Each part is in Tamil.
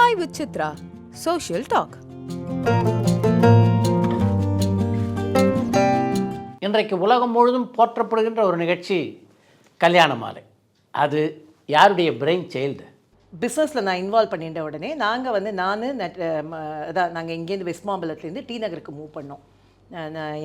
Chai with Chitra, Social Talk. இன்றைக்கு உலகம் முழுதும் போற்றப்படுகின்ற ஒரு நிகழ்ச்சி கல்யாண மாலை. அது யாருடைய பிரெயின் சைல்டு? பிஸ்னஸில் நான் இன்வால்வ் பண்ணிட்ட உடனே நாங்கள் வந்து அதான் நாங்கள் இங்கேருந்து வெஸ்ட் மாம்பலத்துலேருந்து டி நகருக்கு மூவ் பண்ணோம்.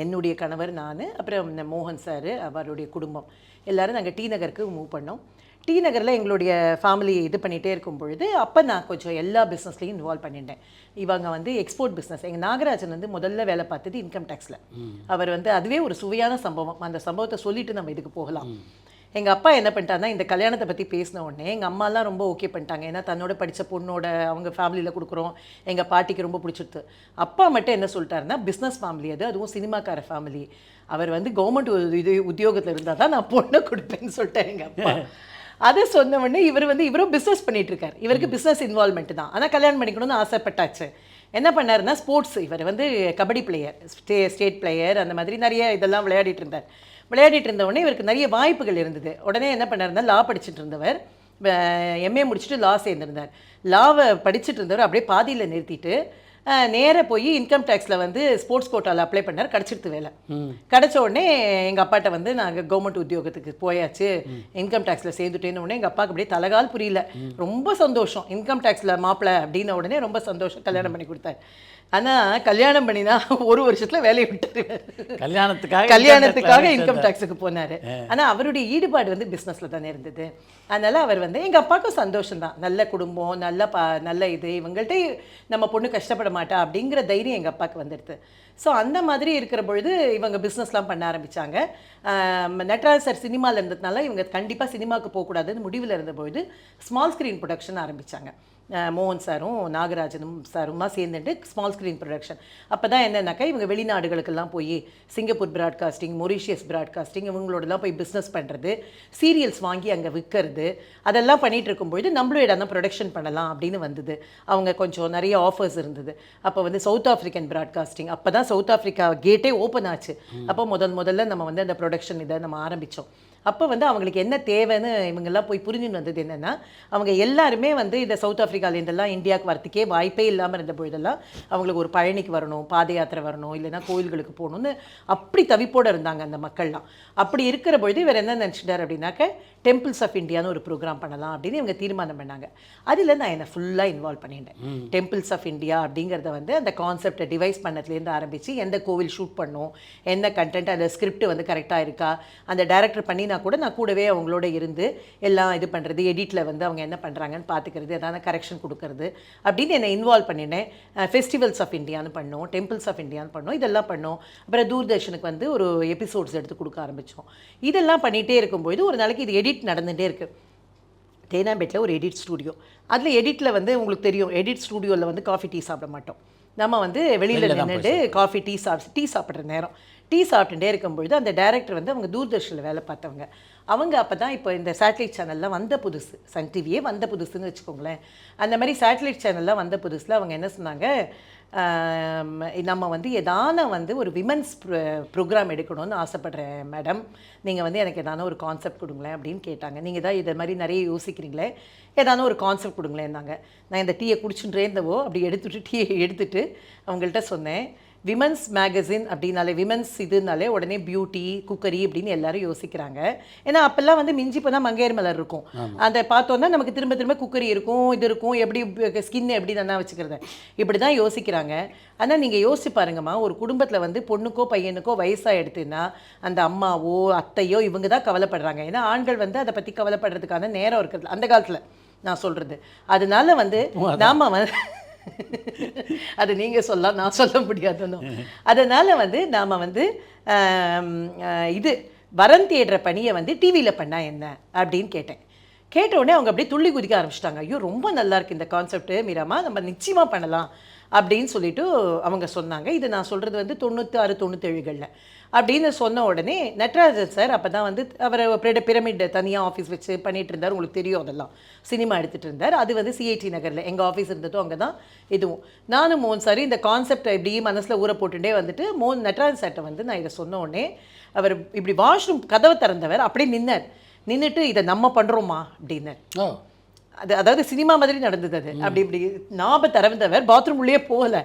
என்னுடைய கணவர், நான், அப்புறம் மோகன் சார், அவருடைய குடும்பம் எல்லோரும் நாங்கள் டி நகருக்கு மூவ் பண்ணோம். டி நகரில் எங்களுடைய ஃபேமிலி இது பண்ணிகிட்டே இருக்கும் பொழுது அப்போ நான் கொஞ்சம் எல்லா பிஸ்னஸ்லையும் இன்வால்வ் பண்ணிட்டேன். இவங்க வந்து எக்ஸ்போர்ட் பிஸ்னஸ், எங்கள் நாகராஜன் வந்து முதல்ல வேலை பார்த்தது இன்கம் டேக்ஸில். அவர் வந்து அதுவே ஒரு சுவையான சம்பவம். அந்த சம்பவத்தை சொல்லிவிட்டு நம்ம இதுக்கு போகலாம். எங்கள் அப்பா என்ன பண்ணிட்டாருன்னா, இந்த கல்யாணத்தை பற்றி பேசின உடனே எங்கள் அம்மாலாம் ரொம்ப ஓகே பண்ணிட்டாங்க. ஏன்னா தன்னோட படித்த பொண்ணோட அவங்க ஃபேமிலியில் கொடுக்குறோம், எங்கள் பாட்டிக்கு ரொம்ப பிடிச்சிருது. அப்பா மட்டும் என்ன சொல்லிட்டாருன்னா, பிஸ்னஸ் ஃபேமிலி அது, அதுவும் சினிமாக்கார ஃபேமிலி, அவர் வந்து கவர்மெண்ட் உத்தியோகத்தில் இருந்தால் தான் நான் பொண்ணை கொடுப்பேன்னு சொல்லிட்டேன் எங்கள் அப்பா. அதை சொன்ன உடனே இவரும் பிஸ்னஸ் பண்ணிட்டு இருக்காரு. இவருக்கு பிஸ்னஸ் இன்வால்மெண்ட் தான், ஆனால் கல்யாணம் பண்ணிக்கணும்னு ஆசைப்பட்டாச்சு. என்ன பண்ணாருன்னா, ஸ்போர்ட்ஸ், இவர் வந்து கபடி பிளேயர், ஸ்டேட் பிளேயர், அந்த மாதிரி நிறைய இதெல்லாம் விளையாடிட்டு இருந்த உடனே இவருக்கு நிறைய வாய்ப்புகள் இருந்தது. உடனே என்ன பண்ணாருன்னா, லா படிச்சுட்டு இருந்தவர் எம்ஏ முடிச்சுட்டு லா சேர்ந்துருந்தார். லாவை படிச்சுட்டு இருந்தவர் அப்படியே பாதியில் நிறுத்திட்டு நேராக போய் இன்கம் டேக்ஸில் வந்து ஸ்போர்ட்ஸ் கோட்டாவில் அப்ளை பண்ணார். கிடச்சிடுது வேலை. கிடச்ச உடனே எங்கள் அப்பாட்ட வந்து நாங்கள் கவர்மெண்ட் உத்தியோகத்துக்கு போயாச்சு, இன்கம் டேக்ஸில் சேர்ந்துட்டேன்னு உடனே எங்கள் அப்பாவுக்கு அப்படியே தலைகால் புரியல. ரொம்ப சந்தோஷம். இன்கம் டேக்ஸில் மாப்பிள்ளை அப்படின்ன உடனே ரொம்ப சந்தோஷம். கல்யாணம் பண்ணி கொடுத்தாரு. ஆனால் கல்யாணம் பண்ணி தான் ஒரு வருஷத்தில் வேலையை விட்டார். கல்யாணத்துக்காக இன்கம் டேக்ஸுக்கு போனார். ஆனால் அவருடைய ஈடுபாடு வந்து பிஸ்னஸில் தானே இருந்தது. அதனால் அவர் வந்து எங்கள் அப்பாவுக்கும் சந்தோஷம்தான். நல்ல குடும்பம், நல்ல இது, இவங்கள்ட்ட நம்ம பொண்ணு கஷ்டப்பட மாட்டா அப்படிங்கிற தைரியம் எங்கள் அப்பாவுக்கு வந்துடுது. ஸோ அந்த மாதிரி இருக்கிற பொழுது இவங்க பிஸ்னஸ்லாம் பண்ண ஆரம்பித்தாங்க. நட்ராஜ் சார் சினிமாவில் இருந்ததுனால இவங்க கண்டிப்பாக சினிமாவுக்கு போகக்கூடாதுன்னு முடிவில் இருந்தபொழுது ஸ்மால் ஸ்க்ரீன் ப்ரொடக்ஷன் ஆரம்பித்தாங்க. மோகன் சாரும் நாகராஜனும் சாருமா சேர்ந்துட்டு ஸ்மால் ஸ்க்ரீன் ப்ரொடக்ஷன். அப்போ தான் என்னன்னாக்கா, இவங்க வெளிநாடுகளுக்கெல்லாம் போய் சிங்கப்பூர் ப்ராட்காஸ்டிங், மொரீஷியஸ் ப்ராட்காஸ்டிங், இவங்களோடலாம் போய் பிஸ்னஸ் பண்ணுறது, சீரியல்ஸ் வாங்கி அங்கே விற்கிறது, அதெல்லாம் பண்ணிகிட்டு இருக்கும்பொழுது நம்மளும் இடம் ப்ரொடக்ஷன் பண்ணலாம் அப்படின்னு வந்தது. அவங்க கொஞ்சம் நிறைய ஆஃபர்ஸ் இருந்தது. அப்போ வந்து சவுத் ஆஃப்ரிக்கன் ப்ராட்காஸ்டிங், அப்போ தான் சவுத் ஆஃப்ரிக்கா கேட்டே ஓப்பன் ஆச்சு. அப்போ முதல்ல நம்ம வந்து அந்த ப்ரொடக்ஷன் இதை நம்ம ஆரம்பித்தோம். அப்போ வந்து அவங்களுக்கு என்ன தேவைன்னு இவங்கெல்லாம் போய் புரிஞ்சுன்னு வந்தது என்னென்னா, அவங்க எல்லாருமே வந்து இந்த சவுத் ஆஃப்ரிக்காலேருந்தெல்லாம் இந்தியாவுக்கு வரத்துக்கே வாய்ப்பே இல்லாமல் இருந்த பொழுதெல்லாம் அவங்களுக்கு ஒரு பழனிக்கு வரணும், பாத யாத்திரை வரணும், இல்லைன்னா கோயில்களுக்கு போகணுன்னு அப்படி தவிப்போடு இருந்தாங்க அந்த மக்கள்லாம். அப்படி இருக்கிற பொழுது இவர் என்ன நினச்சிட்டார் அப்படின்னாக்க, டெம்பிள்ஸ் ஆஃப் இந்தியான்னு ஒரு ப்ரோக்ராம் பண்ணலாம் அப்படின்னு இவங்க தீர்மானம் பண்ணாங்க. அதில் நான் என்னை ஃபுல்லாக இன்வால்வ் பண்ணிட்டேன். டெம்பிள்ஸ் ஆஃப் இந்தியா அப்படிங்கிறத வந்து அந்த கான்செப்டை டிவைஸ் பண்ணதுலேருந்து ஆரம்பித்து எந்த கோவில் ஷூட் பண்ணணும், என்ன கண்டென்ட், அந்த ஸ்கிரிப்ட் வந்து கரெக்டாக இருக்கா, அந்த டைரக்டர் பண்ணினா கூட நான் கூடவே அவங்களோட இருந்து எல்லாம் இது பண்ணுறது, எடிட்டில் வந்து அவங்க என்ன பண்ணுறாங்கன்னு பார்த்துக்கிறது, எதாவது கரெக்ஷன் கொடுக்கறது அப்படின்னு என்னை இன்வால்வ் பண்ணினேன். ஃபெஸ்டிவல்ஸ் ஆஃப் இந்தியான்னு பண்ணோம், டெம்பிள்ஸ் ஆஃப் இந்தியான்னு பண்ணோம், இதெல்லாம் பண்ணோம். அப்புறம் தூர்தர்ஷனுக்கு வந்து ஒரு எபிசோட்ஸ் எடுத்து கொடுக்க ஆரம்பித்தோம். இதெல்லாம் பண்ணிகிட்டே இருக்கும்போது ஒரு நாளைக்கு இது எடிட் நடந்துகிட்டே இருக்குது. தேனாம்பேட்டில் ஒரு எடிட் ஸ்டூடியோ. அதில் எடிட்டில் வந்து உங்களுக்கு தெரியும், எடிட் ஸ்டூடியோவில் வந்து காஃபி டீ சாப்பிட மாட்டோம். நம்ம வந்து வெளியில் நின்றுட்டு காஃபி டீ சாப்பிட்ற நேரம் டீ சாப்பிட்டுட்டே இருக்கும்பொழுது அந்த டைரக்டர் வந்து அவங்க தூர்தர்ஷனில் வேலை பார்த்தவங்க. அவங்க அப்போ தான் இப்போ இந்த சேட்டலைட் சேனல்லாம் வந்த புதுசு, சன் டிவியே வந்த புதுசுன்னு வச்சுக்கோங்களேன். அந்த மாதிரி சேட்டலைட் சேனல்லாம் வந்த புதுசில் அவங்க என்ன சொன்னாங்க, நம்ம வந்து எதான வந்து ஒரு விமன்ஸ் ப்ரோக்ராம் எடுக்கணும்னு ஆசைப்படுறேன் மேடம், நீங்கள் வந்து எனக்கு எதான ஒரு கான்செப்ட் கொடுங்களேன் அப்படின்னு கேட்டாங்க. நீங்கள் தான் இதை மாதிரி நிறைய யோசிக்கிறீங்களே, ஏதான ஒரு கான்செப்ட் கொடுங்களேன்னாங்க. நான் இந்த டீயை குடிச்சுட்டே இருந்தவோ அப்படி டீயை எடுத்துகிட்டு அவங்கள்ட்ட சொன்னேன், விமன்ஸ் மேகசின் அப்படின்னாலே, விமன்ஸ் இதுனாலே உடனே பியூட்டி, குக்கரி அப்படின்னு எல்லாரும் யோசிக்கிறாங்க. ஏன்னா அப்போல்லாம் வந்து மிஞ்சி போனால் மங்கையர் மலர் இருக்கும், அதை பார்த்தோன்னா நமக்கு திரும்ப குக்கரி இருக்கும், இது இருக்கும், எப்படி ஸ்கின் எப்படி நல்லா வச்சுக்கிறது, இப்படி தான் யோசிக்கிறாங்க. ஆனால் நீங்கள் யோசிச்சு பாருங்கம்மா, ஒரு குடும்பத்தில் வந்து பொண்ணுக்கோ பையனுக்கோ வயசாக எடுத்துன்னா அந்த அம்மாவோ அத்தையோ இவங்க தான் கவலைப்படுறாங்க. ஏன்னா ஆண்கள் வந்து அதை பற்றி கவலைப்படுறதுக்கான நேரம் இருக்கிறது அந்த காலத்தில் நான் சொல்கிறது. அதனால வந்து நாம் வந்து அது நீங்கள் சொல்லலாம், நான் சொல்ல முடியாதுன்னு. அதனால் வந்து நாம் வந்து இது வரம் தேடுற பணியை வந்து டிவியில் பண்ணால் என்ன அப்படின்னு கேட்ட உடனே அவங்க அப்படியே துள்ளி குதிக்க ஆரம்பிச்சிட்டாங்க. ஐயோ ரொம்ப நல்லா இருக்குது இந்த கான்செப்ட் மீராமா, நம்ம நிச்சயமாக பண்ணலாம் அப்படின்னு சொல்லிட்டு அவங்க சொன்னாங்க. இது நான் சொல்கிறது வந்து 96, 97களில் அப்படின்னு சொன்ன உடனே நட்ராஜன் சார் அப்போ தான் வந்து அவர் பிரமிட் தனியாக ஆஃபீஸ் வச்சு பண்ணிகிட்டு இருந்தார். உங்களுக்கு தெரியும், அதெல்லாம் சினிமா எடுத்துகிட்டு இருந்தார். அது வந்து சிஐடி நகரில் எங்கள் ஆஃபீஸ் இருந்ததும் அங்கே தான் இதுவும். நானும் மோகன் சார் இந்த கான்செப்டை இப்படி மனசில் ஊற போட்டுட்டே வந்துட்டு நட்ராஜன் சார்கிட்ட வந்து நான் இதை சொன்ன உடனே அவர் இப்படி வாஷ்ரூம் கதவை திறந்தவர் அப்படியே நின்றுட்டு இதை நம்ம பண்ணுறோமா அப்படின்னார். அதாவது சினிமா மாதிரி நடந்தது அது. அப்படி இப்படி நாப திறந்தவர் பாத்ரூம் உள்ளே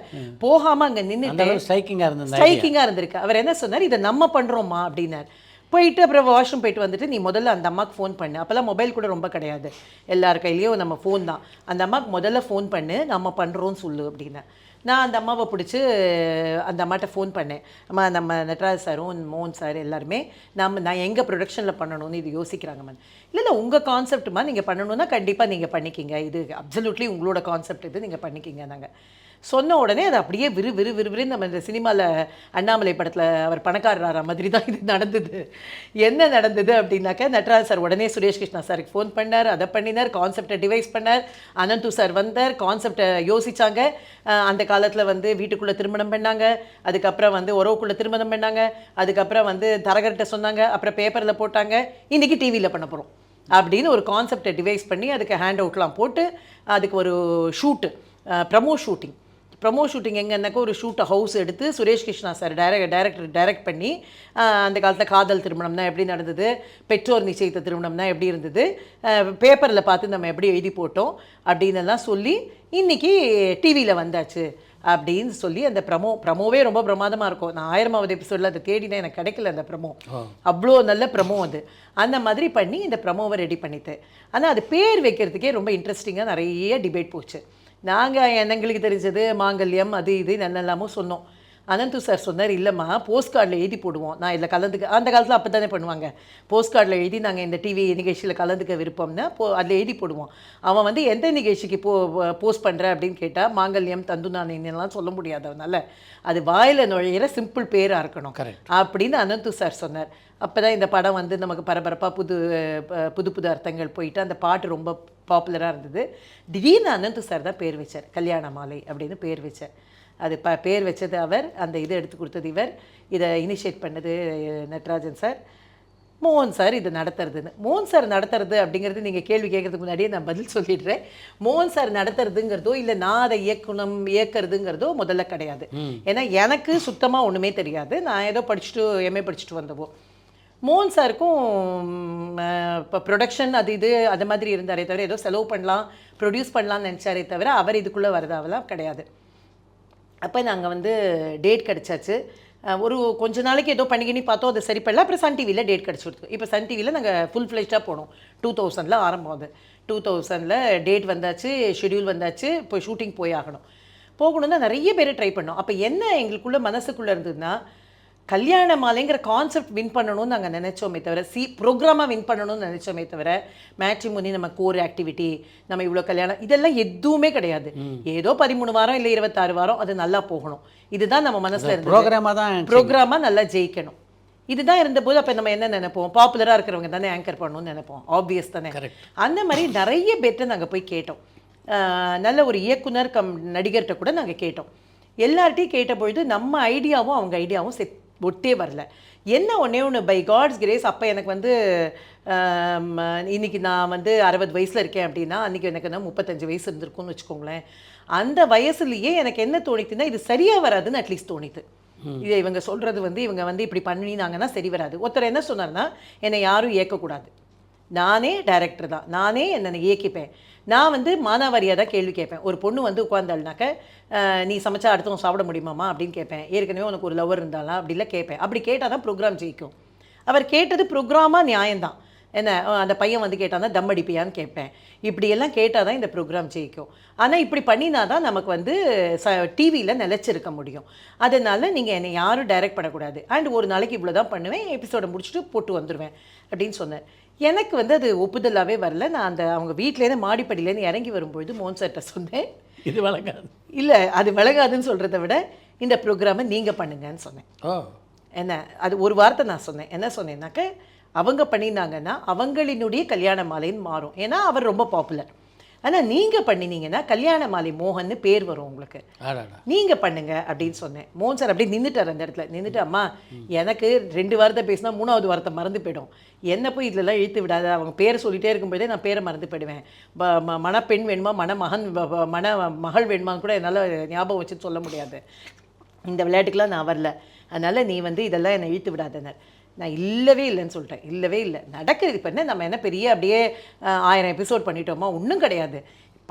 போகாமல் அங்கே நின்றுட்டு ஸ்ட்ரைக்கிங்காக இருந்திருக்கு. அவர் என்ன சொன்னார், இதை நம்ம பண்ணுறோமா அப்படின்னார். போயிட்டு அப்புறம் வாஷ்ரூம் போயிட்டு வந்துட்டு, நீ முதல்ல அந்த அம்மாவுக்கு ஃபோன் பண்ணு. அப்போல்லாம் மொபைல் கூட ரொம்ப கிடையாது, எல்லார் கையிலையும் நம்ம ஃபோன் தான். அந்த அம்மாவுக்கு முதல்ல ஃபோன் பண்ணு, நம்ம பண்ணுறோன்னு சொல்லு அப்படின்னா. நான் அந்த அம்மாவை பிடிச்சி அந்த அம்மாட்ட ஃபோன் பண்ணேன். அம்மா, நம்ம நட்ராஜ் சாரும் மோகன் சார் எல்லாருமே நான் எங்கள் ப்ரொடக்ஷனில் பண்ணணும்னு இது யோசிக்கிறாங்கம்மா. இல்லை உங்கள் கான்செப்ட்டுமா, நீங்கள் பண்ணணுன்னா கண்டிப்பாக நீங்கள் பண்ணிக்கிங்க, இது அப்சல்யூட்லி உங்களோட கான்செப்ட், இது நீங்கள் பண்ணிக்கிங்க. நாங்கள் சொன்ன உடனே அது அப்படியே விறுவிறுன்னு நம்ம இந்த சினிமாவில் அண்ணாமலை படத்தில் அவர் பணக்காரரார மாதிரி தான் இது நடந்தது. என்ன நடந்தது அப்படின்னாக்கா, நட்ராஜ் சார் உடனே சுரேஷ் கிருஷ்ணா சாருக்கு ஃபோன் பண்ணார், அதை பண்ணினார், கான்செப்டை டிவைஸ் பண்ணார். அனந்து சார் வந்தார், கான்செப்டை யோசித்தாங்க. அந்த காலத்தில் வந்து வீட்டுக்குள்ளே திருமணம் பண்ணாங்க, அதுக்கப்புறம் வந்து உறவுக்குள்ளே திருமணம் பண்ணாங்க, அதுக்கப்புறம் வந்து தரகர்கிட்ட சொன்னாங்க, அப்புறம் பேப்பரில் போட்டாங்க, இன்றைக்கி டிவியில் பண்ண போகிறோம் அப்படின்னு ஒரு கான்செப்டை டிவைஸ் பண்ணி அதுக்கு ஹேண்ட் அவுட்லாம் போட்டு அதுக்கு ஒரு ஷூட்டு, ப்ரமோ ஷூட்டிங் எங்கன்னாக்கா ஒரு ஷூட் ஹவுஸ் எடுத்து சுரேஷ் கிருஷ்ணா சார் டைரக்ட் பண்ணி, அந்த காலத்தில் காதல் திருமணம்னா எப்படி நடந்தது, பெற்றோர் நிச்சயித்த திருமணம்னா எப்படி இருந்தது, பேப்பரில் பார்த்து நம்ம எப்படி எழுதி போட்டோம் அப்படின்னு எல்லாம் சொல்லி இன்றைக்கி டிவியில் வந்தாச்சு அப்படின்னு சொல்லி அந்த ப்ரமோவே ரொம்ப பிரமாதமாக இருக்கும். நான் 1000வது எபிசோடில் அதை தேடினேன், எனக்கு கிடைக்கல அந்த ப்ரமோ. அவ்வளோ நல்ல ப்ரமோ அது. அந்த மாதிரி பண்ணி இந்த ப்ரமோவை ரெடி பண்ணிட்டேன். ஆனால் அது பேர் வைக்கிறதுக்கே ரொம்ப இன்ட்ரெஸ்டிங்காக நிறைய டிபேட் போச்சு. நாங்கள் எங்களுக்கு தெரிஞ்சது மாங்கல்யம் அது இது என்னெல்லாமோ சொன்னோம். அனந்து சார் சொன்னார், இல்லைம்மா போஸ்ட் கார்டில் எழுதி போடுவோம், நான் இதில் கலந்துக்க. அந்த காலத்தில் அப்போ தானே பண்ணுவாங்க, போஸ்ட் கார்டில் எழுதி நாங்கள் இந்த டிவி நிகழ்ச்சியில் கலந்துக்க விருப்பம்னா அதில் எழுதி போடுவோம். அவன் வந்து எந்த நிகழ்ச்சிக்கு போஸ்ட் பண்ணுற அப்படின்னு கேட்டால் மாங்கல்யம் தந்து நான் என்னெல்லாம் சொல்ல முடியாது, அவனால் அது வாயில் நுழையிற சிம்பிள் பேராக இருக்கணும் அப்படின்னு அனந்து சார் சொன்னார். அப்போ தான் இந்த படம் வந்து நமக்கு பரபரப்பாக புது அர்த்தங்கள் போயிட்டு அந்த பாட்டு ரொம்ப பாப்புலராக இருந்தது. திடீர்னு அனந்து சார் தான் பேர் வச்சார், கல்யாண மாலை அப்படின்னு பேர் வச்சார். அது பேர் வச்சது அவர், அந்த இதை எடுத்து கொடுத்தது இவர், இதை இனிஷியேட் பண்ணது நட்ராஜன் சார், மோகன் சார் இது நடத்துறதுன்னு. மோகன் சார் நடத்துறது அப்படிங்கிறது நீங்கள் கேள்வி கேட்கறதுக்கு முன்னாடியே நான் பதில் சொல்லிடுறேன். மோகன் சார் நடத்துறதுங்கிறதோ இல்லை நான் அதை இயக்குறதுங்கிறதோ முதல்ல கிடையாது. ஏன்னா எனக்கு சுத்தமாக ஒன்றுமே தெரியாது. நான் ஏதோ எம்ஏ படிச்சுட்டு வந்தவோ. மோகன் சாருக்கும் இப்போ ப்ரொடக்ஷன் அது இது அது மாதிரி இருந்தாரே தவிர ஏதோ செலவு பண்ணலாம் ப்ரொடியூஸ் பண்ணலாம்னு நினச்சாரே தவிர அவர் இதுக்குள்ளே வரதாவெல்லாம் கிடையாது. அப்போ நாங்கள் வந்து டேட் கிடச்சாச்சு. ஒரு கொஞ்ச நாளைக்கு ஏதோ பண்ணிக்கினி பார்த்தோம், அது சரி பண்ணல. அப்புறம் சன் டிவியில் டேட் கிடச்சிடுது. இப்போ சன் டிவியில் நாங்கள் ஃபுல் ஃப்ளெஷ்டாக போனோம். 2000 ஆரம்பம். அது 2000 டேட் வந்தாச்சு, ஷெடியூல் வந்தாச்சு, இப்போ ஷூட்டிங் போகணுன்னா நிறைய பேர் ட்ரை பண்ணோம். அப்போ என்ன எங்களுக்குள்ளே மனசுக்குள்ளே இருந்ததுன்னா, கல்யாண மாலைங்கிற கான்செப்ட் வின் பண்ணணும்னு நாங்கள் நினச்சோமே தவிர, ப்ரோக்ராமாக வின் பண்ணணும்னு நினச்சோமே தவிர, மேட்ரிமோனி நம்ம கோர் ஆக்டிவிட்டி, நம்ம இவ்வளோ கல்யாணம் இதெல்லாம் எதுவுமே கிடையாது. ஏதோ 13 வாரம் இல்லை 26 வாரம் அது நல்லா போகணும், இதுதான் நம்ம மனசில் இருந்து ப்ரோக்ராமாக நல்லா ஜெயிக்கணும், இதுதான் இருந்தபோது. அப்போ நம்ம என்ன நினைப்போம், பாப்புலராக இருக்கிறவங்க தானே ஆங்கர் பண்ணணும்னு நினைப்போம், ஆப்வியஸ் தானே. அந்த மாதிரி நிறைய பேர்கிட்ட நாங்கள் போய் கேட்டோம். நல்ல ஒரு இயக்குனர் நடிகர்கிட்ட கூட நாங்கள் கேட்டோம். எல்லார்ட்டையும் கேட்டபொழுது நம்ம ஐடியாவும் அவங்க ஐடியாவும் ஒட்டே வரல. என்ன ஒன்று பை காட்ஸ் கிரேஸ், அப்போ எனக்கு வந்து இன்றைக்கி நான் வந்து 60 வயசில் இருக்கேன் அப்படின்னா, அன்றைக்கி எனக்கு என்ன 35 வயசு இருந்திருக்கும்னு வச்சுக்கோங்களேன். அந்த வயசுலேயே எனக்கு என்ன தோணித்துன்னா, இது சரியாக வராதுன்னு அட்லீஸ்ட் தோணித்து. இதை இவங்க சொல்கிறது வந்து இவங்க வந்து இப்படி பண்ணினாங்கன்னா சரி வராது. ஒருத்தர் என்ன சொன்னார்னா, என்னை யாரும் இயக்கக்கூடாது, நானே டைரக்டர் தான், நானே என்னை இயக்கிப்பேன், நான் வந்து மானாவாரியாக தான் கேள்வி கேட்பேன். ஒரு பொண்ணு வந்து உட்காந்தாள்னாக்க, நீ சமைச்சா அடுத்தவங்க சாப்பிட முடியுமாம்மா அப்படின்னு கேட்பேன். ஏற்கனவே உனக்கு ஒரு லவர் இருந்தாலாம் அப்படிலாம் கேட்பேன். அப்படி கேட்டால் தான் ப்ரோக்ராம் ஜெயிக்கும். அவர் கேட்டது ப்ரோக்ராமாக நியாயம்தான். என்ன அந்த பையன் வந்து கேட்டால் தான் தம் அடிப்பியான்னு கேட்பேன். இப்படியெல்லாம் கேட்டால் தான் இந்த ப்ரோக்ராம் ஜெயிக்கும். ஆனால் இப்படி பண்ணினா தான் நமக்கு வந்து டிவியில் நிலச்சிருக்க முடியும். அதனால் நீங்கள் என்னை யாரும் டைரக்ட் பண்ணக்கூடாது, அண்ட் ஒரு நாளைக்கு இவ்வளோ தான் பண்ணுவேன், எபிசோடை முடிச்சுட்டு போட்டு வந்துடுவேன் அப்படின்னு சொன்னேன். எனக்கு வந்து அது ஒப்புதலாகவே வரல. நான் அவங்க வீட்டிலேருந்து மாடிப்படியிலேருந்து இறங்கி வரும்பொழுது மோகன் சார்கிட்ட சொன்னேன், இது விளங்காது, இல்லை அது விளங்காதுன்னு சொல்கிறத விட இந்த ப்ரோக்ராமை நீங்கள் பண்ணுங்கன்னு சொன்னேன். என்ன அது ஒரு வார்த்தை நான் சொன்னேன். என்ன சொன்னேன்னாக்க, அவங்க பண்ணினாங்கன்னா அவங்களினுடைய கல்யாண மாலைன்னு மாறும், ஏன்னா அவர் ரொம்ப பாப்புலர். ஆனால் நீங்கள் பண்ணினீங்கன்னா கல்யாண மாலை மோகன்னு பேர் வரும் உங்களுக்கு, நீங்கள் பண்ணுங்க அப்படின்னு சொன்னேன். மோகன் சார் அப்படியே நின்றுட்டார் அந்த இடத்துல. நின்றுட்டு, அம்மா எனக்கு 2 வாரத்தை பேசினா 3வது வாரத்தை மறந்து போயிடும், என்ன போய் இதிலெல்லாம் இழுத்து விடாத, அவங்க பேரை சொல்லிகிட்டே இருக்கும்போதே நான் பேரை மறந்து போயிடுவேன், மணப்பெண் வேணுமா மகள் வேணுமான்னு கூட என்னால் ஞாபகம் வச்சு சொல்ல முடியாது, இந்த விளையாட்டுக்கெலாம் நான் வரல, அதனால் நீ வந்து இதெல்லாம் என்னை இழுத்து விடாதனர். நான் இல்லவே இல்லைன்னு சொல்லிட்டேன். இல்லவே இல்லை, நடக்குது. இப்போ என்ன நம்ம என்ன பெரிய அப்படியே 1000 எபிசோட் பண்ணிட்டோமா? ஒன்றும் கிடையாது.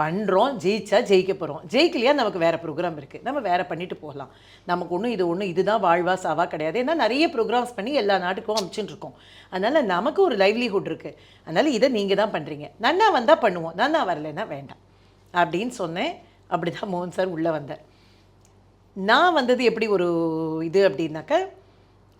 பண்ணுறோம், ஜெயிச்சா ஜெயிக்க போகிறோம், ஜெயிக்கலையா நமக்கு வேறு ப்ரோக்ராம் இருக்குது, நம்ம வேறு பண்ணிட்டு போகலாம். நமக்கு ஒன்றும் இதுதான் வாழ்வா சாவா கிடையாது. ஏன்னா நிறைய ப்ரோக்ராம்ஸ் பண்ணி எல்லா நாட்டுக்கும் அனுப்பிச்சுட்டு இருக்கோம். அதனால் நமக்கு ஒரு லைவ்லிஹுட் இருக்குது. அதனால் இதை நீங்கள் தான் பண்ணுறீங்க, நன்னா வந்தால் பண்ணுவோம், நன்னா வரலைன்னா வேண்டாம் அப்படின்னு சொன்னேன். அப்படி தான் மோகன் சார் உள்ளே வந்தார். நான் வந்தது எப்படி ஒரு இது அப்படின்னாக்கா,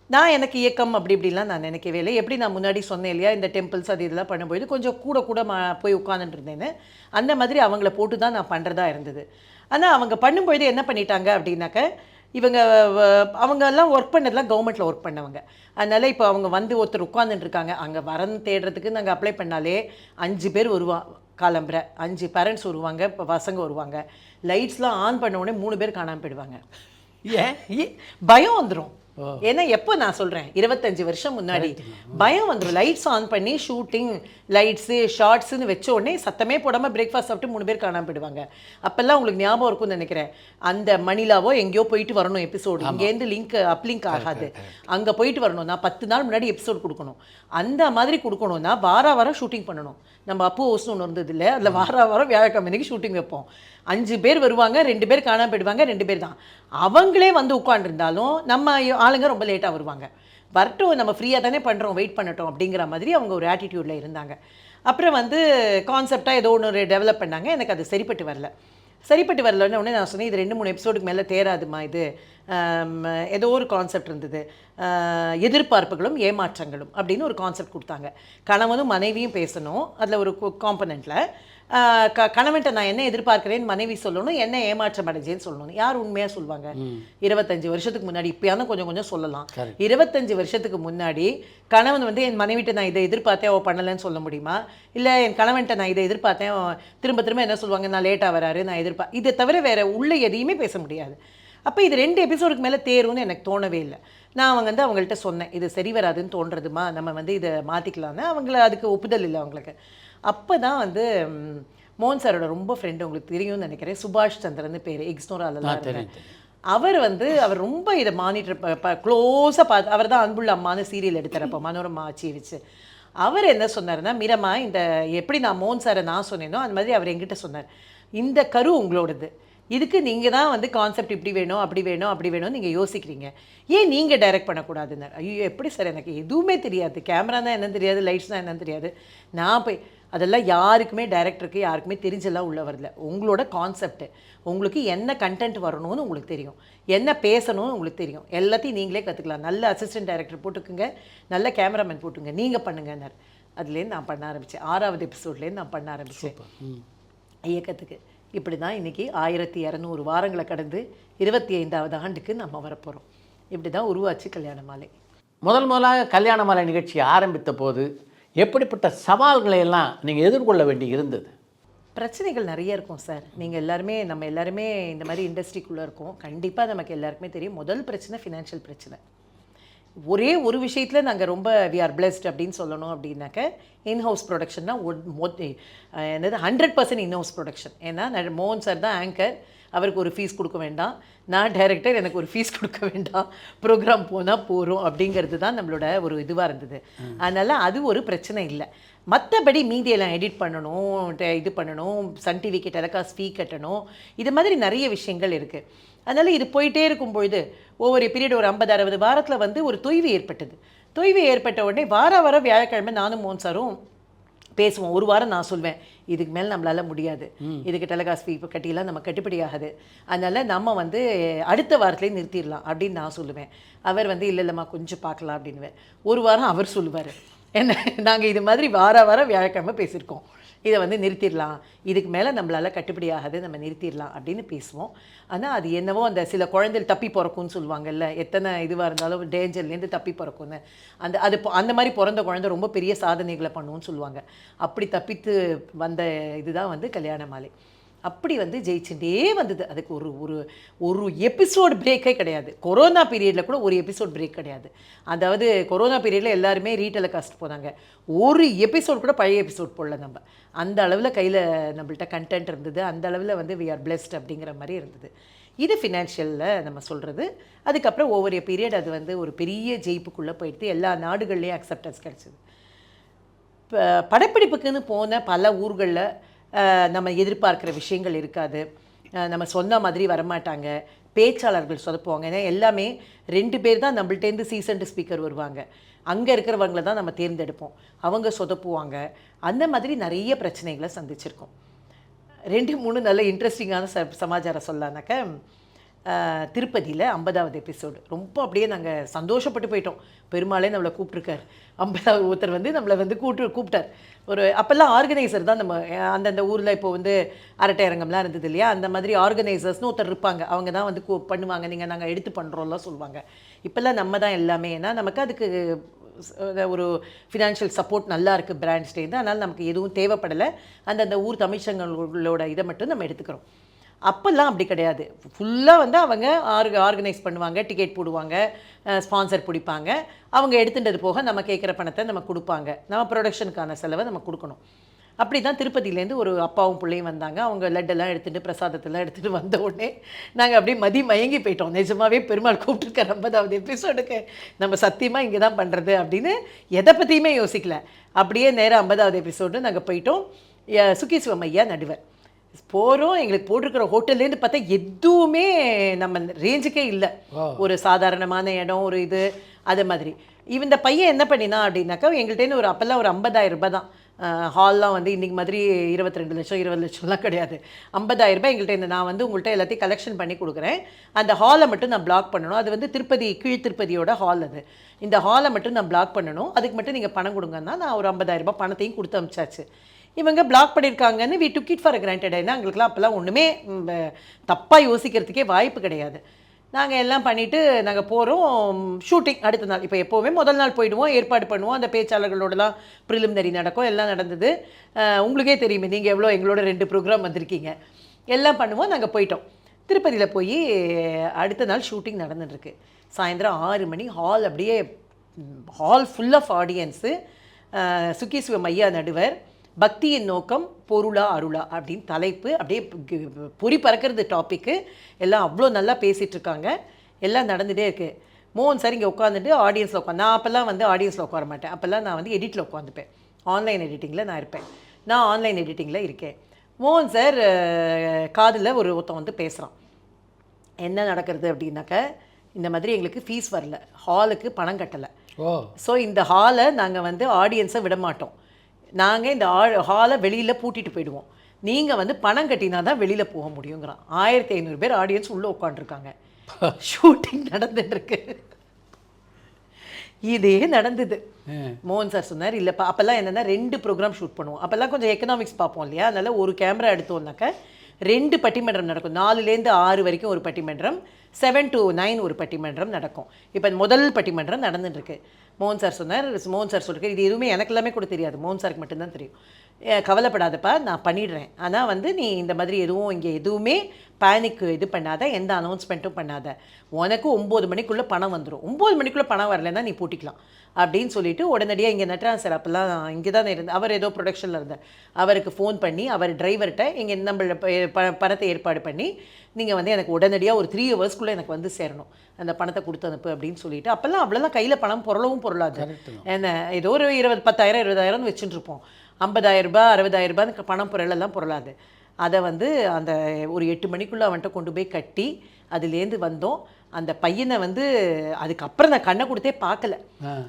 நான் எனக்கு இயக்கம் அப்படி இப்படிலாம் நான் நினைக்கவே இல்லை. எப்படி நான் முன்னாடி சொன்னேன் இல்லையா, இந்த டெம்பிள்ஸ் அது இதெல்லாம் பண்ணும்போது கொஞ்சம் கூட போய் உட்காந்துட்டு இருந்தேன்னு, அந்த மாதிரி அவங்கள போட்டு தான் நான் பண்ணுறதா இருந்தது. ஆனால் அவங்க பண்ணும்பொழுது என்ன பண்ணிட்டாங்க அப்படின்னாக்க, அவங்க எல்லாம் ஒர்க் பண்ணதெல்லாம் கவர்மெண்ட்டில் ஒர்க் பண்ணவங்க. அதனால் இப்போ அவங்க வந்து ஒருத்தர் உட்காந்துட்டுருக்காங்க, அங்கே வரன்னு தேடுறதுக்கு நாங்கள் அப்ளை பண்ணாலே 5 பேர் வருவாங்க. காலம்பரை 5 பேரண்ட்ஸ் வருவாங்க, இப்போ பசங்க வருவாங்க. லைட்ஸ்லாம் ஆன் பண்ண உடனே 3 பேர் காணாமல் போயிடுவாங்க. ஏன் பயம் வந்துடும். ஏன்னா எப்போ நான் சொல்கிறேன், 25 வருஷம் முன்னாடி பயம் வந்துடும். லைட்ஸ் ஆன் பண்ணி ஷூட்டிங் லைட்ஸு ஷார்ட்ஸுன்னு வச்ச உடனே சத்தமே போடாமல் பிரேக்ஃபாஸ்ட் சாப்பிட்டு 3 பேர் காணாமல் போயிடுவாங்க. அப்போல்லாம் உங்களுக்கு ஞாபகம் இருக்கும்னு நினைக்கிறேன், அந்த மணிலாவோ எங்கேயோ போயிட்டு வரணும் எபிசோடு, இங்கேருந்து அப்லிங்க் ஆகாது, அங்கே போயிட்டு வரணும். நான் 10 நாள் முன்னாடி எபிசோடு கொடுக்கணும். அந்த மாதிரி கொடுக்கணும்னா வாரம் ஷூட்டிங் பண்ணணும். நம்ம அப்போ ஹவுஸ்னு ஒன்று இருந்தது இல்லை, அதில் வாரம் வியாழக்கிழமைக்கு ஷூட்டிங் வைப்போம். 5 பேர் வருவாங்க, 2 பேர் காணாமல் போயிடுவாங்க, 2 பேர் தான். அவங்களே வந்து உட்காண்டிருந்தாலும் நம்ம ஆளுங்க ரொம்ப லேட்டாக வருவாங்க. வரட்டும், நம்ம ஃப்ரீயாக தானே பண்ணுறோம், வெயிட் பண்ணட்டும் அப்படிங்கிற மாதிரி அவங்க ஒரு ஆட்டிடியூடில் இருந்தாங்க. அப்புறம் வந்து கான்செப்டாக ஏதோ ஒன்று டெவலப் பண்ணாங்க. எனக்கு அது சரிப்பட்டு வரலன்னு உடனே நான் சொன்னேன், இது 2-3 எபிசோடுக்கு மேலே தேராதுமா, இது ஏதோ ஒரு கான்செப்ட் இருந்தது, எதிர்பார்ப்புகளும் ஏமாற்றங்களும் அப்படின்னு ஒரு கான்செப்ட் கொடுத்தாங்க. கணவனும் மனைவியும் பேசணும், அதில் ஒரு காம்பனண்ட்டில் கணவன்கிட்ட நான் என்ன எதிர்பார்க்குறேன்னு மனைவி சொல்லணும், என்ன ஏமாற்றம் அடைஞ்சேன்னு சொல்லணும். யார் உண்மையாக சொல்லுவாங்க? 25 வருஷத்துக்கு முன்னாடி, இப்போயான கொஞ்சம் சொல்லலாம். 25 வருஷத்துக்கு முன்னாடி கணவன் வந்து என் மனைவிட்ட நான் இதை எதிர்பார்த்தேன் அவள் பண்ணலைன்னு சொல்ல முடியுமா? இல்லை என் கணவன்கிட்ட நான் இதை எதிர்பார்த்தேன், திரும்ப என்ன சொல்லுவாங்க, நான் லேட்டாக வராரு, நான் இதை தவிர வேறு உள்ள எதையுமே பேச முடியாது. அப்போ இது 2 எபிசோடுக்கு மேலே தேரும்னு எனக்கு தோணவே இல்லை. நான் அவங்கள்ட்ட சொன்னேன், இது சரி வராதுன்னு தோன்றதுமா, நம்ம வந்து இதை மாற்றிக்கலான்னு. அதுக்கு ஒப்புதல் இல்லை அவங்களுக்கு. அப்போ தான் வந்து மோகன் சாரோட ரொம்ப ஃப்ரெண்டு, உங்களுக்கு தெரியும்னு நினைக்கிறேன், சுபாஷ் சந்திரன் பேர், எக்ஸ்னோராலெல்லாம். அவர் ரொம்ப இதை மானிட்டர் க்ளோஸாக பார்த்து, அவர் தான் அன்புள்ள அம்மானு சீரியல் எடுத்தார் அப்போ மனோரமா ஆட்சியை வச்சு. அவர் என்ன சொன்னார்னா, மீரம்மா இந்த எப்படி நான் மோகன் சாரை நான் சொன்னேனோ அந்த மாதிரி அவர் எங்கிட்ட சொன்னார், இந்த கரு உங்களோடது, இதுக்கு நீங்கள் தான் வந்து கான்செப்ட் இப்படி வேணும் அப்படி வேணும் நீங்கள் யோசிக்கிறீங்க, ஏன் நீங்கள் டைரக்ட் பண்ணக்கூடாதுன்னு. ஐயோ எப்படி சார், எனக்கு எதுவுமே தெரியாது, கேமரா தான் என்னன்னு தெரியாது, லைட்ஸ் தான் என்னன்னு தெரியாது, நான் போய் அதெல்லாம் யாருக்குமே டைரக்டருக்கு யாருக்குமே தெரிஞ்செல்லாம் உள்ள வரல. உங்களோட கான்செப்ட், உங்களுக்கு என்ன கண்டென்ட் வரணும்னு உங்களுக்கு தெரியும், என்ன பேசணும்னு உங்களுக்கு தெரியும், எல்லாத்தையும் நீங்களே கற்றுக்கலாம். நல்ல அசிஸ்டன்ட் டைரக்டர் போட்டுக்குங்க, நல்ல கேமராமேன் போட்டுங்க, நீங்கள் பண்ணுங்கன்னார். அதுலேருந்து நான் பண்ண ஆரம்பித்தேன். 6வது எபிசோட்லேருந்து நான் பண்ண ஆரம்பித்தேன் இயக்கத்துக்கு. இப்படி தான் இன்றைக்கி 1200 வாரங்களை கடந்து 25வது ஆண்டுக்கு நம்ம வரப்போகிறோம். இப்படி தான் உருவாச்சு கல்யாண மாலை. முதலாக கல்யாண மாலை நிகழ்ச்சி ஆரம்பித்த போது எப்படிப்பட்ட சவால்களை எல்லாம் நீங்கள் எதிர்கொள்ள வேண்டி இருந்தது? பிரச்சனைகள் நிறைய இருக்கும் சார். நம்ம எல்லாருமே இந்த மாதிரி இண்டஸ்ட்ரிக்குள்ளே இருக்கோம். கண்டிப்பாக நமக்கு எல்லாருக்குமே தெரியும், முதல் பிரச்சனை ஃபினான்ஷியல் பிரச்சனை. ஒரே ஒரு விஷயத்தில் நாங்கள் ரொம்ப வி ஆர் பிளெஸ்ட் அப்படின்னு சொல்லணும். அப்படின்னாக்க இன்ஹவுஸ் ப்ரொடக்ஷன்னா என்னது 100% இன்ஹவுஸ் ப்ரொடக்ஷன். ஏன்னா மோகன் சார் தான் ஆங்கர், அவருக்கு ஒரு ஃபீஸ் கொடுக்க வேண்டாம், நான் டைரக்டர், எனக்கு ஒரு ஃபீஸ் கொடுக்க வேண்டாம், ப்ரோக்ராம் போனால் போகிறோம் அப்படிங்கிறது தான் நம்மளோட ஒரு இதுவாக இருந்தது. அதனால் அது ஒரு பிரச்சனை இல்லை. மற்றபடி மீதியெல்லாம் எடிட் பண்ணணும், இது பண்ணணும், சன் டிவிக்கு டெலிகாஸ்ட் ஃபீ கட்டணும், இது மாதிரி நிறைய விஷயங்கள் இருக்குது. அதனால் இது போயிட்டே இருக்கும்பொழுது ஒவ்வொரு பீரியட் ஒரு 50-60 வாரத்தில் வந்து ஒரு தொய்வு ஏற்பட்டது. தொய்வு ஏற்பட்ட உடனே வாரம் வியாழக்கிழமை நானும் மோகன் சாரும் பேசுவோம். ஒரு வாரம் நான் சொல்வேன், இதுக்கு மேலே நம்மளால் முடியாது, இதுக்கு டெலிகாஸ்ட் ஃபீ கட்டியெல்லாம் நம்ம கட்டுப்படியாகாது, அதனால் நம்ம வந்து அடுத்த வாரத்துலேயே நிறுத்திடலாம் அப்படின்னு நான் சொல்லுவேன். அவர் வந்து இல்லைம்மா கொஞ்சம் பார்க்கலாம் அப்படின்னுவேன். ஒரு வாரம் அவர் சொல்லுவார், என்ன நாங்கள் இது மாதிரி வாரம் வியாழக்கிழமை பேசியிருக்கோம், இதை வந்து நிறுத்திடலாம், இதுக்கு மேலே நம்மளால் கட்டுப்படியாகாது, நம்ம நிறுத்திடலாம் அப்படின்னு பேசுவோம். ஆனால் அது என்னவோ அந்த சில குழந்தைகள் தப்பி பிறக்கும்னு சொல்லுவாங்கல்ல, எத்தனை இதுவாக இருந்தாலும் டேஞ்சர்லேருந்து தப்பி பிறக்கும்னு, அந்த மாதிரி பிறந்த குழந்தை ரொம்ப பெரிய சாதனைகளை பண்ணுவோன்னு சொல்லுவாங்க. அப்படி தப்பித்து வந்த இதுதான் வந்து கல்யாண மாலை. அப்படி வந்து ஜெயிச்சுட்டே வந்தது. அதுக்கு ஒரு எபிசோட் பிரேக்கே கிடையாது. கொரோனா பீரியடில் கூட ஒரு எபிசோட் பிரேக் கிடையாது. அதாவது கொரோனா பீரியடில் எல்லாருமே ரீடெலிகாஸ்ட் போனாங்க, ஒரு எபிசோட் கூட பழைய எபிசோட் போடல நம்ம. அந்த அளவில் கையில் நம்மள்ட்ட கண்டென்ட் இருந்தது, அந்த அளவில் வந்து வி ஆர் பிளெஸ்ட் அப்படிங்கிற மாதிரி இருந்தது. இது ஃபினான்ஷியலில் நம்ம சொல்கிறது. அதுக்கப்புறம் ஒவ்வொரு பீரியட் அது வந்து ஒரு பெரிய ஜெயிப்புக்குள்ளே போயிடுத்து, எல்லா நாடுகள்லேயும் அக்செப்டன்ஸ் கிடச்சிது. இப்போ படப்பிடிப்புக்குன்னு போன பல ஊர்களில் நம்ம எதிர்பார்க்குற விஷயங்கள் இருக்காது, நம்ம சொன்ன மாதிரி வரமாட்டாங்க, பேச்சாளர்கள் சொதப்புவாங்க. ஏன்னா எல்லாமே 2 பேர் தான் நம்மள்டேருந்து சீசன்டு ஸ்பீக்கர் வருவாங்க, அங்கே இருக்கிறவங்கள தான் நம்ம தேர்ந்தெடுப்போம், அவங்க சொதப்புவாங்க. அந்த மாதிரி நிறைய பிரச்சனைகளை சந்திச்சிருக்கோம். 2-3 நல்ல இன்ட்ரெஸ்டிங்கான சமாச்சாரம் சொல்லலான்னாக்க, திருப்பதியில் 50வது எபிசோடு ரொம்ப அப்படியே நாங்கள் சந்தோஷப்பட்டு போயிட்டோம். பெருமாளே நம்மளை கூப்பிட்ருக்கார். 50வது ஒருத்தர் வந்து நம்மளை வந்து கூப்பிட்டார். ஒரு அப்போல்லாம் ஆர்கனைசர் தான் நம்ம அந்தந்த ஊரில் இப்போ வந்து அரட்டை அரங்கம்லாம் இருந்தது இல்லையா, அந்த மாதிரி ஆர்கனைசர்ஸ்னு ஒருத்தர் இருப்பாங்க. அவங்க தான் வந்து பண்ணுவாங்க, நீங்கள் நாங்கள் எடுத்து பண்ணுறோம்லாம் சொல்லுவாங்க. இப்போல்லாம் நம்ம தான் எல்லாமே. ஏன்னா நமக்கு அதுக்கு ஒரு ஃபினான்ஷியல் சப்போர்ட் நல்லா இருக்குது பிராண்ட்ஸ்டேருந்து. அதனால் நமக்கு எதுவும் தேவைப்படலை. அந்தந்த ஊர் தமிழ்ச்சங்களோட இதை மட்டும் நம்ம எடுத்துக்கிறோம். அப்போல்லாம் அப்படி கிடையாது. ஃபுல்லாக வந்து அவங்க ஆர்கனைஸ் பண்ணுவாங்க, டிக்கெட் போடுவாங்க, ஸ்பான்சர் பிடிப்பாங்க. அவங்க எடுத்துட்டது போக நம்ம கேட்குற பணத்தை நம்ம கொடுப்பாங்க, நம்ம ப்ரொடக்ஷனுக்கான செலவை நம்ம கொடுக்கணும். அப்படி தான் திருப்பதியிலேருந்து ஒரு அப்பாவும் பிள்ளையும் வந்தாங்க. அவங்க லட்டெல்லாம் எடுத்துகிட்டு பிரசாதத்தெல்லாம் எடுத்துகிட்டு வந்த உடனே நாங்கள் அப்படியே மயங்கி போயிட்டோம். நிஜமாகவே பெருமாள் கூப்பிட்டுருக்க 50வது எபிசோடுக்கு நம்ம சத்தியமாக இங்கே தான் பண்ணுறது அப்படின்னு எதை பற்றியுமே யோசிக்கல. அப்படியே நேராக 50வது எபிசோடு நாங்கள் போயிட்டோம். சுக்கி சிவமையா நடுவர் போகிறோம். எங்களுக்கு போட்டிருக்கிற ஹோட்டல்லேருந்து பார்த்தா எதுவுமே நம்ம ரேஞ்சுக்கே இல்லை. ஒரு சாதாரணமான இடம், ஒரு இது அது மாதிரி. இந்த பையன் என்ன பண்ணினா அப்படின்னாக்கா, எங்கள்கிட்டேருந்து ஒரு அப்போல்லாம் ஒரு 50,000 ரூபாய் தான். ஹால்லாம் வந்து இன்றைக்கி மாதிரி 22 லட்சம் 20 லட்சம்லாம் கிடையாது. 50,000 ரூபாய் எங்கள்கிட்ட நான் வந்து உங்கள்கிட்ட எல்லாத்தையும் கலெக்ஷன் பண்ணி கொடுக்குறேன், அந்த ஹாலை மட்டும் நான் பிளாக் பண்ணணும். அது வந்து திருப்பதி கீழ் திருப்பதியோட ஹால். அது இந்த ஹாலை மட்டும் நான் பிளாக் பண்ணணும், அதுக்கு மட்டும் நீங்கள் பணம் கொடுங்கன்னா நான் ஒரு 50,000 ரூபாய் பணத்தையும் கொடுத்து அனுப்பிச்சாச்சு. இவங்க பிளாக் பண்ணியிருக்காங்கன்னு we took it for granted. ஏன்னா எங்களுக்குலாம் அப்போல்லாம் ஒன்றுமே தப்பாக யோசிக்கிறதுக்கே வாய்ப்பு கிடையாது. நாங்கள் எல்லாம் பண்ணிவிட்டு நாங்கள் போகிறோம். ஷூட்டிங் அடுத்த நாள். இப்போ எப்போவுமே முதல் நாள் போயிடுவோம், ஏற்பாடு பண்ணுவோம், அந்த பேச்சாளர்களோடலாம் ப்ரிலிமினரி நடக்கும், எல்லாம் நடந்தது. உங்களுக்கே தெரியுமே, நீங்கள் எவ்வளோ எங்களோட 2 ப்ரோக்ராம் வந்திருக்கீங்க. எல்லாம் பண்ணுவோம். நாங்கள் போயிட்டோம். திருப்பதியில் போய் அடுத்த நாள் ஷூட்டிங் நடந்துட்டுருக்கு. சாயந்தரம் 6 மணி. ஹால் அப்படியே ஹால் ஃபுல் ஆஃப் ஆடியன்ஸு. சுக்கி சிவமையா நடுவர். பக்தியின் நோக்கம் பொருளா அருளா அப்படின்னு தலைப்பு. அப்படியே பொறி பறக்கிறது டாப்பிக்கு. எல்லாம் அவ்வளோ நல்லா பேசிகிட்ருக்காங்க. எல்லாம் நடந்துகிட்டே இருக்குது. மோகன் சார் இங்கே உட்காந்துட்டு ஆடியன்ஸில் உட்காந்து, நான் அப்போல்லாம் வந்து ஆடியன்ஸில் உட்கார மாட்டேன். அப்போல்லாம் நான் வந்து எடிட்டில் உட்காந்துப்பேன். ஆன்லைன் எடிட்டிங்கில் நான் இருப்பேன். நான் ஆன்லைன் எடிட்டிங்கில் இருக்கேன். மோகன் சார் காதில் ஒருத்தன் வந்து பேசுகிறான். என்ன நடக்கிறது அப்படின்னாக்க, இந்த மாதிரி எங்களுக்கு ஃபீஸ் வரல, ஹாலுக்கு பணம் கட்டலை. ஸோ இந்த ஹாலை நாங்கள் வந்து ஆடியன்ஸை விட மாட்டோம், நாங்கள் இந்த ஹாலை வெளியில் பூட்டிட்டு போயிடுவோம், நீங்கள் வந்து பணம் கட்டினா தான் வெளியில் போக முடியுங்கிறான். 1500 பேர் ஆடியன்ஸ் உள்ளே உட்காந்துருக்காங்க. ஷூட்டிங் நடந்துட்டுருக்கு. இதே நடந்தது. மோகன் சார் சொன்னார், இல்லைப்பா அப்போல்லாம் என்னென்னா 2 ப்ரோக்ராம் ஷூட் பண்ணுவோம். அப்போல்லாம் கொஞ்சம் எக்கனாமிக்ஸ் பார்ப்போம் இல்லையா, அதனால் ஒரு கேமரா எடுத்தோம்னாக்க 2 பட்டிமன்றம் நடக்கும். 4லேருந்து 6 வரைக்கும் ஒரு பட்டிமன்றம், 7 to 9 ஒரு பட்டிமன்றம் நடக்கும். இப்போ முதல் பட்டிமன்றம் நடந்துட்டுருக்கு. மோகன் சார் சொன்னார், மோகன் சார் சொல்லிருக்கு, இது எதுவுமே எனக்கு எல்லாமே கூட தெரியாது, மோகன் சாருக்கு மட்டும்தான் தெரியும். கவலைப்படாதப்பா, நான் பண்ணிடுறேன், ஆனால் வந்து நீ இந்த மாதிரி எதுவும் இங்கே எதுவுமே பேனிக்கு இது பண்ணாத, எந்த அனௌன்ஸ்மெண்ட்டும் பண்ணாத, உனக்கு 9 மணிக்குள்ளே பணம் வந்துடும், 9 மணிக்குள்ளே பணம் வரலைன்னா நீ பூட்டிக்கலாம் அப்படின்னு சொல்லிவிட்டு உடனடியாக இங்கே நட்ராஜ் சார் அப்போல்லாம் இங்கே தான் இருந்தார், அவர் ஏதோ ப்ரொடக்ஷனில் இருந்தார், அவருக்கு ஃபோன் பண்ணி அவர் டிரைவர்கிட்ட இங்கே நம்மள பணத்தை ஏற்பாடு பண்ணி, நீங்கள் வந்து எனக்கு உடனடியாக ஒரு 3 ஹவர்ஸ்க்குள்ளே எனக்கு வந்து சேரணும், அந்த பணத்தை கொடுத்து அனுப்பு அப்படின்னு சொல்லிட்டு. அப்போல்லாம் அவ்வளோதான் கையில் பணம் பொருளாது. என்ன ஏதோ ஒரு 10,000 20,000 வச்சுட்டுருப்போம். 50,000 ரூபாய் 60,000 ரூபாய்க்கு பணம் பொருளெல்லாம் பொருளாது. அதை வந்து அந்த ஒரு 8 மணிக்குள்ளே அவன்கிட்ட கொண்டு போய் கட்டி அதுலேருந்து வந்தோம். அந்த பையனை வந்து அதுக்கப்புறம் நான் கண்ணை கொடுத்தே பார்க்கல.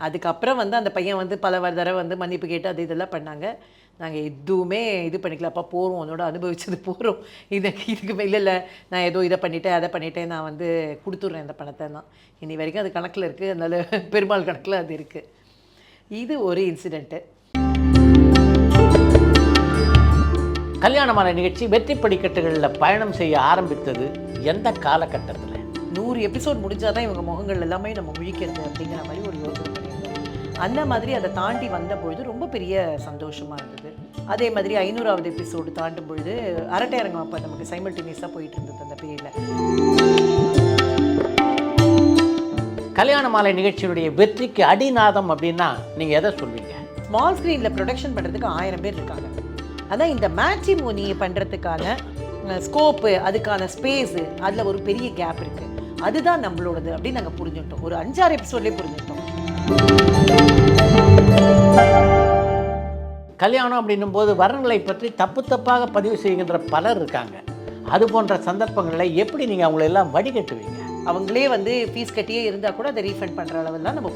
அதுக்கப்புறம் வந்து அந்த பையன் வந்து பல தடவை வந்து மன்னிப்பு கேட்டு அது இதெல்லாம் பண்ணாங்க. நாங்கள் எதுவுமே இது பண்ணிக்கலப்பா, போகிறோம், உன்னோட அனுபவிச்சது போகிறோம், இதுக்கு இல்லை நான் ஏதோ இதை பண்ணிட்டேன் அதை பண்ணிட்டேன், நான் வந்து கொடுத்துட்றேன் இந்த பணத்தை தான். இனி வரைக்கும் அது கணக்கில் இருக்குது, அதனால் பெருமாள் கணக்கில் அது இருக்குது. இது ஒரு இன்சிடெண்ட்டு. கல்யாணமான நிகழ்ச்சி வெற்றி படிக்கட்டுகளில் பயணம் செய்ய ஆரம்பித்தது எந்த காலகட்டத்தில்? 100 எபிசோட் முடிஞ்சால் தான் இவங்க முகங்கள் எல்லாமே நம்ம முழிக்கிறது அப்படிங்கிற மாதிரி ஒரு யோசனை பண்ணியிருந்தோம். அந்த மாதிரி அதை தாண்டி வந்த பொழுது ரொம்ப பெரிய சந்தோஷமாக இருந்தது. அதே மாதிரி 500வது எபிசோடு தாண்டும் பொழுது அரட்டை அரங்கம் அப்போ நமக்கு சைமல்டேனியஸாக போயிட்டு இருந்தது அந்த பீரியடில். கல்யாண மாலை நிகழ்ச்சியுடைய வெற்றிக்கு அடிநாதம் அப்படின்னா நீங்கள் எதை சொல்வீங்க? ஸ்மால் ஸ்க்ரீனில் ப்ரொடக்ஷன் பண்ணுறதுக்கு 1000 பேர் இருக்காங்க. அதான் இந்த மேட்ரிமோனி பண்ணுறதுக்கான ஸ்கோப்பு, அதுக்கான ஸ்பேஸு, அதில் ஒரு பெரிய கேப் இருக்குது. அதுதான் நம்மளோடது அப்படின்னு நாங்கள் புரிஞ்சுட்டோம். ஒரு 5-6 எபிசோட்லேயே புரிஞ்சுட்டோம். கல்யாணம் அப்படின்னும் போது வரன்களை பற்றி தப்பு தப்பாக பதிவு செய்கின்ற பலர் இருக்காங்க. அது போன்ற சந்தர்ப்பங்களில் எப்படி நீங்கள் அவங்கள எல்லாம் வடிகட்டுவீங்க? அவங்களே வந்து ஃபீஸ் கட்டியே இருந்தால் கூட அதை ரீஃபண்ட் பண்ணுற அளவெல்லாம் நம்ம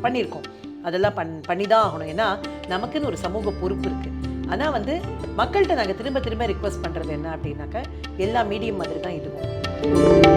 பண்ணியிருக்கோம். அதெல்லாம் பண்ணி தான் ஆகணும். ஏன்னா நமக்குன்னு ஒரு சமூக பொறுப்பு இருக்குது. ஆனால் வந்து மக்கள்கிட்ட நாங்கள் திரும்ப திரும்ப ரிக்வெஸ்ட் பண்ணுறது என்ன அப்படின்னாக்கா, எல்லா மீடியம் மாதிரி தான் இதுவும்.